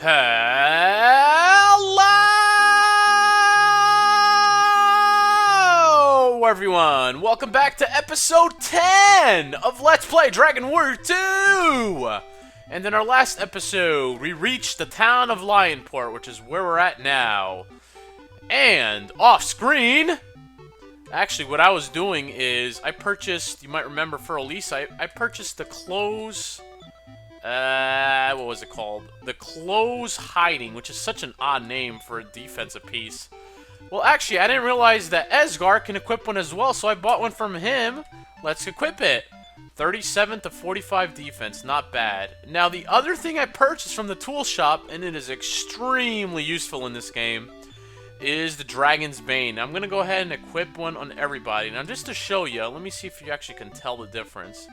Hello, everyone! Welcome back to episode 10 of Let's Play Dragon Warrior 2! And in our last episode, we reached the town of Lionport, which is where we're at now. And off-screen, actually, what I was doing is I purchased, you might remember for Elise, I purchased the clothes... what was it called? The Close Hiding, which is such an odd name for a defensive piece. Well, actually, I didn't realize that Alefgard can equip one as well, so I bought one from him. Let's equip it. 37 to 45 defense, not bad. Now, the other thing I purchased from the tool shop, and it is extremely useful in this game, is the Dragon's Bane. I'm going to go ahead and equip one on everybody. Now, just to show you, let me see if you actually can tell the difference.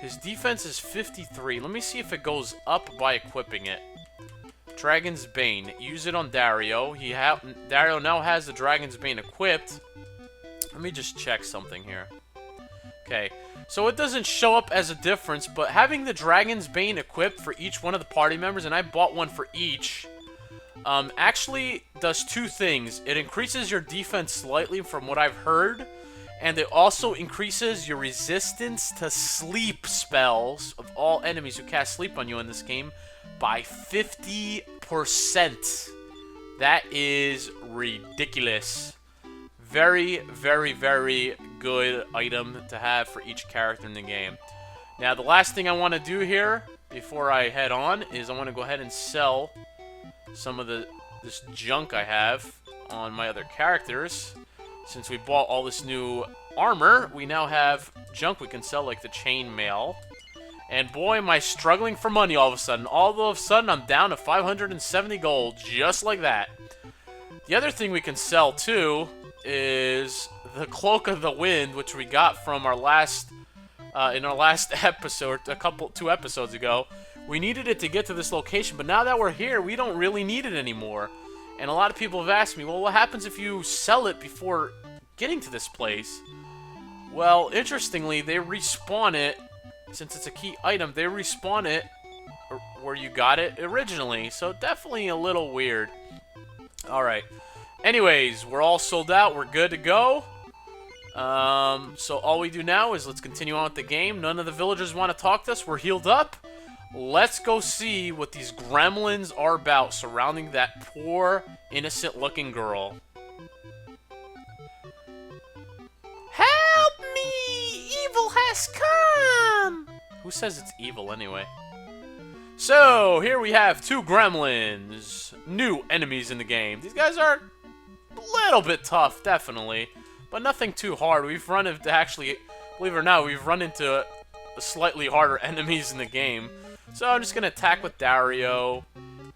His defense is 53. Let me see if it goes up by equipping it. Dragon's Bane. Use it on Dario. Dario now has the Dragon's Bane equipped. Let me just check something here. Okay. So it doesn't show up as a difference, but having the Dragon's Bane equipped for each one of the party members, and I bought one for each, actually does two things. It increases your defense slightly from what I've heard, and it also increases your resistance to sleep spells of all enemies who cast sleep on you in this game by 50%. That is ridiculous. Very, very, very good item to have for each character in the game. Now, the last thing I want to do here before I head on is I want to go ahead and sell some of this junk I have on my other characters. Since we bought all this new armor, we now have junk we can sell, like the chainmail. And boy, am I struggling for money all of a sudden. All of a sudden, I'm down to 570 gold, just like that. The other thing we can sell, too, is the Cloak of the Wind, which we got from our last, in our last episode, 2 episodes ago. We needed it to get to this location, but now that we're here, we don't really need it anymore. And a lot of people have asked me, well, what happens if you sell it before getting to this place? Well, interestingly, they respawn it, since it's a key item, they respawn it where you got it originally. So definitely a little weird. Alright. Anyways, we're all sold out. We're good to go. So all we do now is let's continue on with the game. None of the villagers want to talk to us. We're healed up. Let's go see what these gremlins are about surrounding that poor, innocent-looking girl. Help me! Evil has come! Who says it's evil anyway? So, here we have 2 gremlins. New enemies in the game. These guys are a little bit tough, definitely. But nothing too hard. We've run into, actually, believe it or not, we've run into slightly harder enemies in the game. So I'm just going to attack with Dario.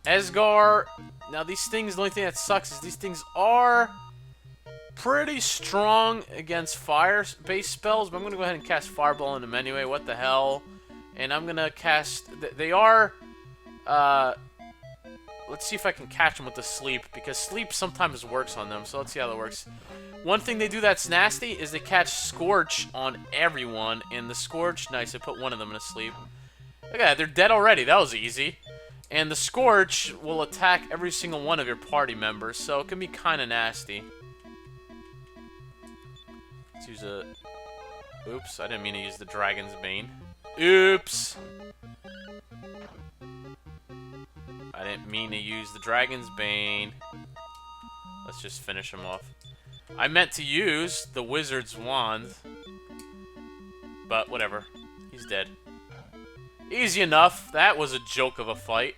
Alefgard. Now these things, the only thing that sucks is these things are pretty strong against fire-based spells. But I'm going to go ahead and cast Fireball on them anyway. What the hell? And I'm going to cast... They are... let's see if I can catch them with the sleep. Because sleep sometimes works on them. So let's see how that works. One thing they do that's nasty is they catch Scorch on everyone. And the Scorch... Nice, I put one of them in a sleep. Look at that, they're dead already. That was easy. And the Scorch will attack every single one of your party members, so it can be kind of nasty. Let's use a... Oops, I didn't mean to use the Dragon's Bane. Oops! I didn't mean to use the Dragon's Bane. Let's just finish him off. I meant to use the Wizard's Wand. But whatever. He's dead. Easy enough. That was a joke of a fight.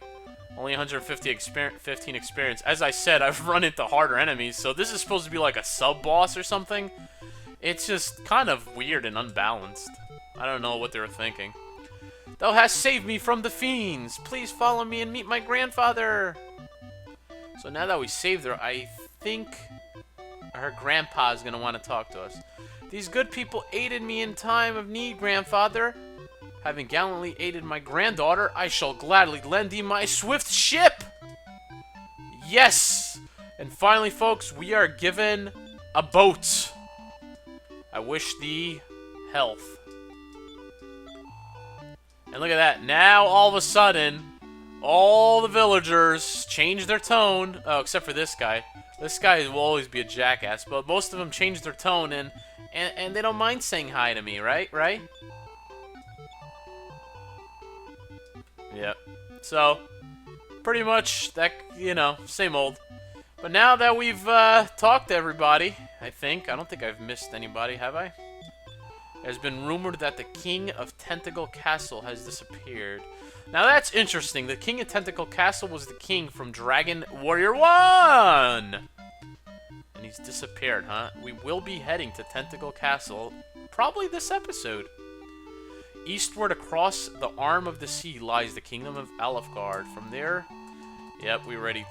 Only 115 experience. As I said, I've run into harder enemies, so this is supposed to be like a sub-boss or something. It's just kind of weird and unbalanced. I don't know what they were thinking. Thou hast saved me from the fiends. Please follow me and meet my grandfather. So now that we saved her, I think her grandpa is going to want to talk to us. These good people aided me in time of need, grandfather. Having gallantly aided my granddaughter, I shall gladly lend thee my swift ship! Yes! And finally, folks, we are given a boat. I wish thee health. And look at that. Now, all of a sudden, all the villagers change their tone. Oh, except for this guy. This guy will always be a jackass, but most of them change their tone, and they don't mind saying hi to me, right? Right? Yep. So, pretty much, that, you know, same old. But now that we've talked to everybody, I don't think I've missed anybody, have I? It has been rumored that the king of Tantagel Castle has disappeared. Now that's interesting. The king of Tantagel Castle was the king from Dragon Warrior 1! And he's disappeared, huh? We will be heading to Tantagel Castle probably this episode. Eastward across the arm of the sea lies the kingdom of Alefgard. From there... Yep, we already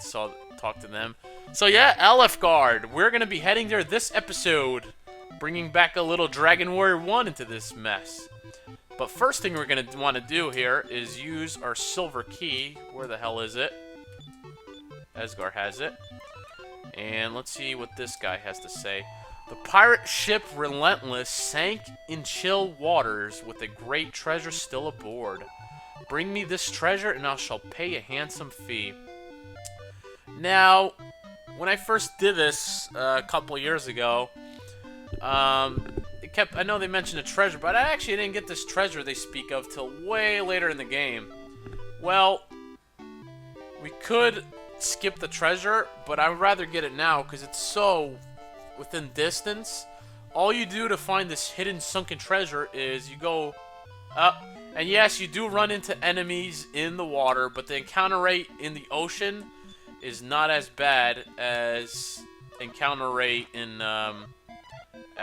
talked to them. So yeah, Alefgard. We're going to be heading there this episode. Bringing back a little Dragon Warrior 1 into this mess. But first thing we're going to want to do here is use our silver key. Where the hell is it? Asgard has it. And let's see what this guy has to say. The pirate ship Relentless sank in chill waters with a great treasure still aboard. Bring me this treasure and I shall pay a handsome fee. Now, when I first did this a couple years ago, I know they mentioned a treasure, but I actually didn't get this treasure they speak of till way later in the game. Well, we could skip the treasure, but I would rather get it now because it's so within distance. All you do to find this hidden sunken treasure is you go up, and yes, you do run into enemies in the water, but the encounter rate in the ocean is not as bad as encounter rate in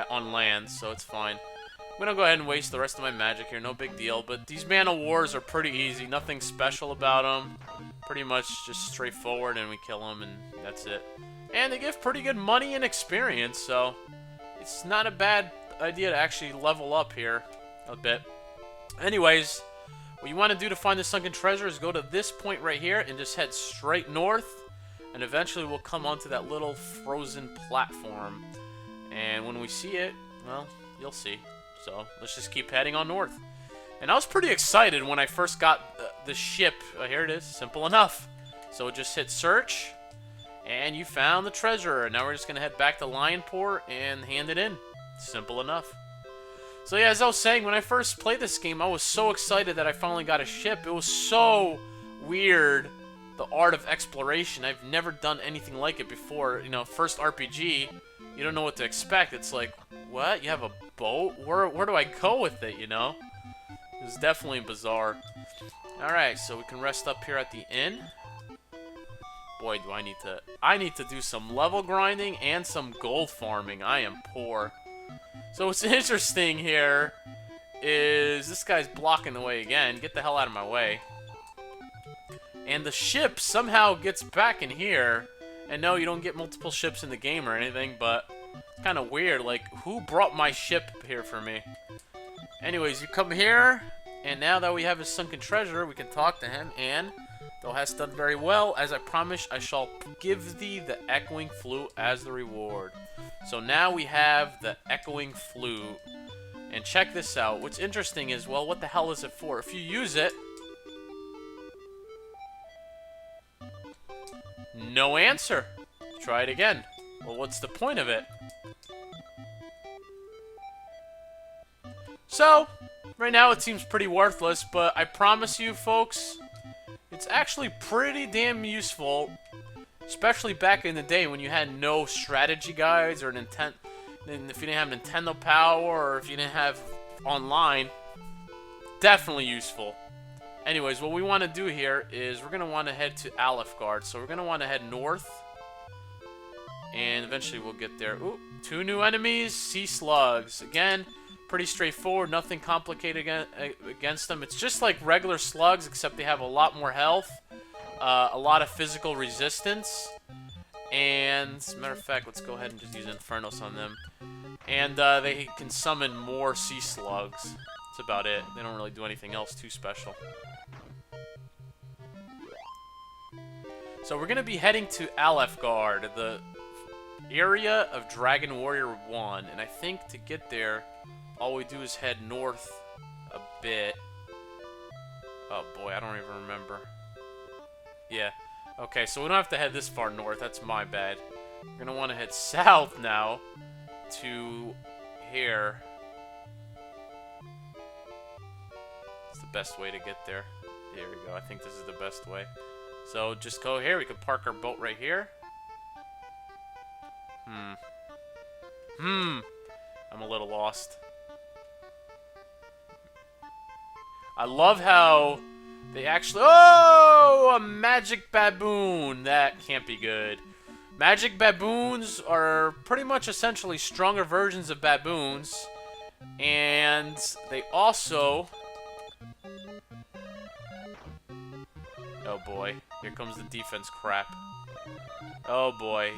on land, so it's fine. I'm gonna go ahead and waste the rest of my magic here, no big deal, but these Man of Wars are pretty easy, nothing special about them. Pretty much just straightforward, and we kill them, and that's it. And they give pretty good money and experience, so it's not a bad idea to actually level up here a bit. Anyways, what you want to do to find the sunken treasure is go to this point right here and just head straight north, and eventually we'll come onto that little frozen platform. And when we see it, well, you'll see. So let's just keep heading on north. And I was pretty excited when I first got the ship. Here it is, simple enough. So just hit search, and you found the treasure. And now we're just gonna head back to Lionport and hand it in. Simple enough. So yeah, as I was saying, when I first played this game, I was so excited that I finally got a ship. It was so weird, the art of exploration. I've never done anything like it before. You know, first RPG, you don't know what to expect. It's like, what? You have a boat? Where do I go with it, you know? It's definitely bizarre. Alright, so we can rest up here at the inn. Boy, do I need to do some level grinding and some gold farming. I am poor. So what's interesting here is this guy's blocking the way again. Get the hell out of my way. And the ship somehow gets back in here. And no, you don't get multiple ships in the game or anything, but it's kind of weird. Like, who brought my ship here for me? Anyways, you come here, and now that we have his sunken treasure, we can talk to him, and thou hast done very well. As I promised, I shall give thee the echoing flute as the reward. So now we have the echoing flute. And check this out. What's interesting is, well, what the hell is it for? If you use it, no answer. Try it again. Well, what's the point of it? So, right now it seems pretty worthless, but I promise you, folks, it's actually pretty damn useful, especially back in the day when you had no strategy guides or Nintendo. If you didn't have Nintendo Power or if you didn't have online, definitely useful. Anyways, what we want to do here is we're going to want to head to Alefgard. So we're going to want to head north, and eventually we'll get there. Ooh, 2 new enemies, sea slugs. Again, pretty straightforward, nothing complicated against them. It's just like regular slugs, except they have a lot more health, a lot of physical resistance, and as a matter of fact, let's go ahead and just use Infernos on them. And they can summon more sea slugs. That's about it. They don't really do anything else too special. So we're going to be heading to Alefgard, the area of Dragon Warrior 1. And I think to get there, all we do is head north a bit. Oh boy, I don't even remember. Yeah. Okay, so we don't have to head this far north. That's my bad. We're gonna want to head south now to here. It's the best way to get there. There we go. I think this is the best way. So just go here. We can park our boat right here. I'm a little lost. I love how they actually... Oh! A magic baboon! That can't be good. Magic baboons are pretty much essentially stronger versions of baboons. And they also... Oh boy. Here comes the defense crap. Oh boy.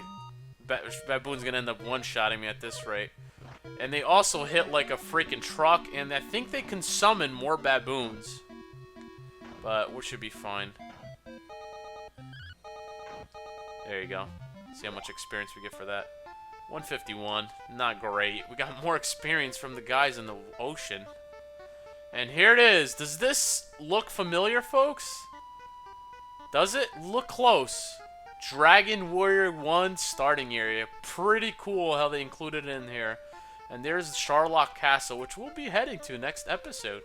Baboon's gonna end up one-shotting me at this rate. And they also hit like a freaking truck, and I think they can summon more baboons. But we should be fine. There you go. See how much experience we get for that. 151. Not great. We got more experience from the guys in the ocean. And here it is. Does this look familiar, folks? Does it? Look close. Dragon Warrior 1 starting area. Pretty cool how they included it in here. And there's Sharlock Castle, which we'll be heading to next episode.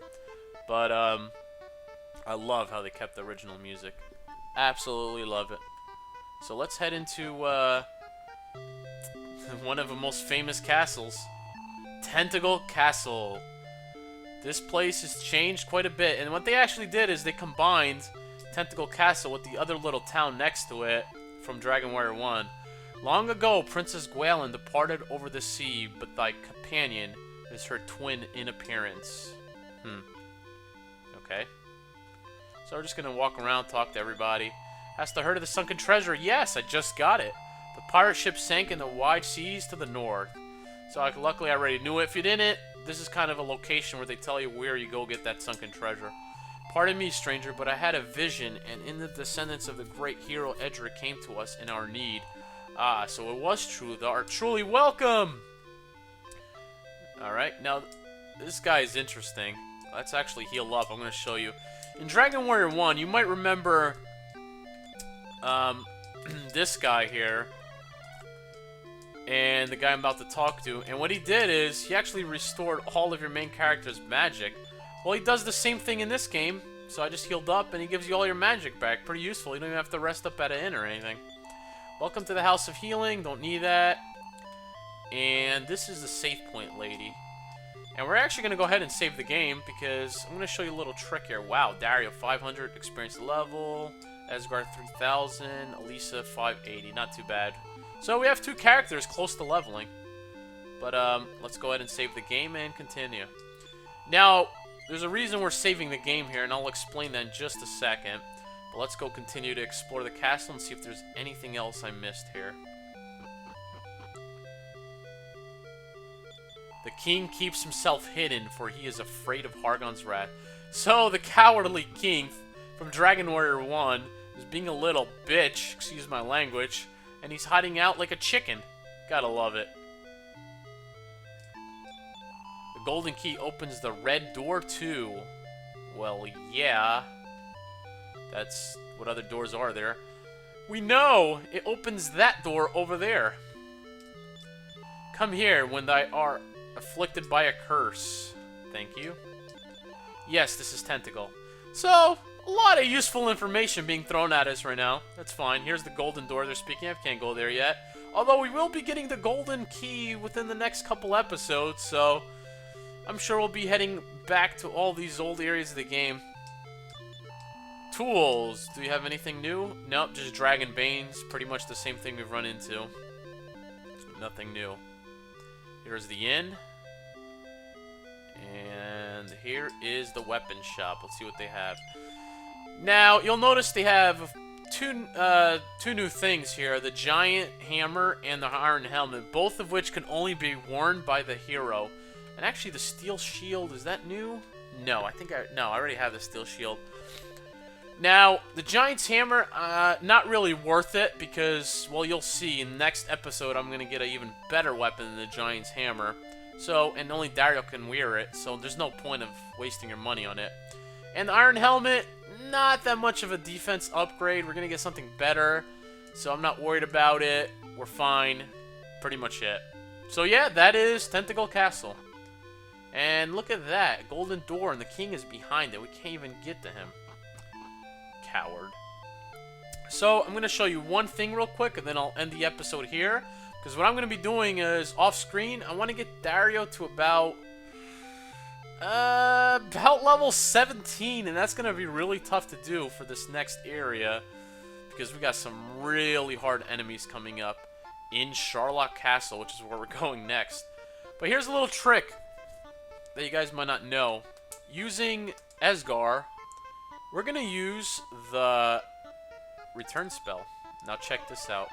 But, I love how they kept the original music. Absolutely love it. So let's head into, one of the most famous castles. Tantagel Castle. This place has changed quite a bit. And what they actually did is they combined Tantagel Castle with the other little town next to it from Dragon Warrior 1. Long ago, Princess Gwaelin departed over the sea, but thy companion is her twin in appearance. Okay. So we're just gonna walk around, talk to everybody. Hast thou heard of the sunken treasure? Yes, I just got it. The pirate ship sank in the wide seas to the north. So luckily I already knew it. If you didn't, this is kind of a location where they tell you where you go get that sunken treasure. Pardon me, stranger, but I had a vision, and in the descendants of the great hero Edric came to us in our need. Ah, so it was true. Thou art truly welcome! Alright, now, this guy is interesting. Let's actually heal up. I'm going to show you. In Dragon Warrior 1, you might remember this guy here. And the guy I'm about to talk to. And what he did is, he actually restored all of your main character's magic. Well, he does the same thing in this game. So I just healed up, and he gives you all your magic back. Pretty useful. You don't even have to rest up at an inn or anything. Welcome to the House of Healing. Don't need that. And this is the save point lady. And we're actually going to go ahead and save the game because I'm going to show you a little trick here. Wow, Dario 500 experience level, Asgard 3000, Elisa 580. Not too bad. So we have two characters close to leveling. But let's go ahead and save the game and continue. Now, there's a reason we're saving the game here, and I'll explain that in just a second. But let's go continue to explore the castle and see if there's anything else I missed here. The king keeps himself hidden, for he is afraid of Hargon's wrath. So, the cowardly king from Dragon Warrior 1 is being a little bitch, excuse my language, and he's hiding out like a chicken. Gotta love it. The golden key opens the red door too. Well, yeah. That's what other doors are there. We know! It opens that door over there. Come here when thou art afflicted by a curse. Thank you. Yes, this is Tantagel. So, a lot of useful information being thrown at us right now. That's fine. Here's the golden door they're speaking of. Can't go there yet. Although we will be getting the golden key within the next couple episodes, so I'm sure we'll be heading back to all these old areas of the game. Tools. Do you have anything new? Nope, just Dragon Banes. Pretty much the same thing we've run into. Nothing new. Here's the inn. And here is the weapon shop. Let's see what they have. Now, you'll notice they have two new things here. The giant hammer and the iron helmet. Both of which can only be worn by the hero. And actually, the steel shield, is that new? No, I already have the steel shield. Now, the Giant's Hammer, not really worth it because, well, you'll see in the next episode I'm going to get an even better weapon than the Giant's Hammer. So, and only Dario can wear it, so there's no point of wasting your money on it. And the Iron Helmet, not that much of a defense upgrade. We're gonna get something better, so I'm not worried about it. We're fine. Pretty much it. So yeah, that is Tantagel Castle. And look at that. Golden door, and the king is behind it. We can't even get to him. Coward. So I'm going to show you one thing real quick, and then I'll end the episode here. Because what I'm going to be doing is, off-screen, I want to get Dario to about level 17. And that's going to be really tough to do for this next area. Because we got some really hard enemies coming up in Sharlock Castle, which is where we're going next. But here's a little trick that you guys might not know. Using Esgar, we're going to use the return spell. Now check this out.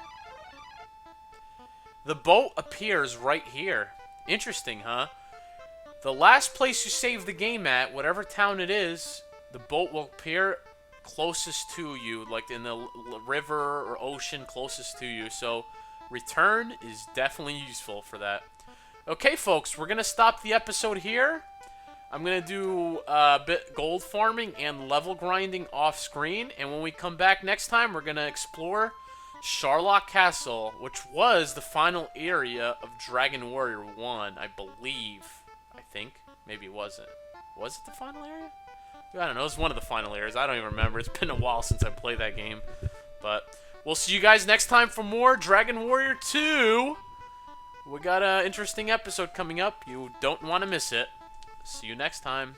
The boat appears right here. Interesting, huh? The last place you save the game at, whatever town it is, the boat will appear closest to you, like in the river or ocean closest to you. So return is definitely useful for that. Okay, folks, we're going to stop the episode here. I'm going to do a bit gold farming and level grinding off screen. And when we come back next time, we're going to explore Sharlock Castle, which was the final area of Dragon Warrior 1, I believe. I think. Maybe it wasn't. Was it the final area? I don't know. It was one of the final areas. I don't even remember. It's been a while since I played that game. But we'll see you guys next time for more Dragon Warrior 2. We got an interesting episode coming up. You don't want to miss it. See you next time.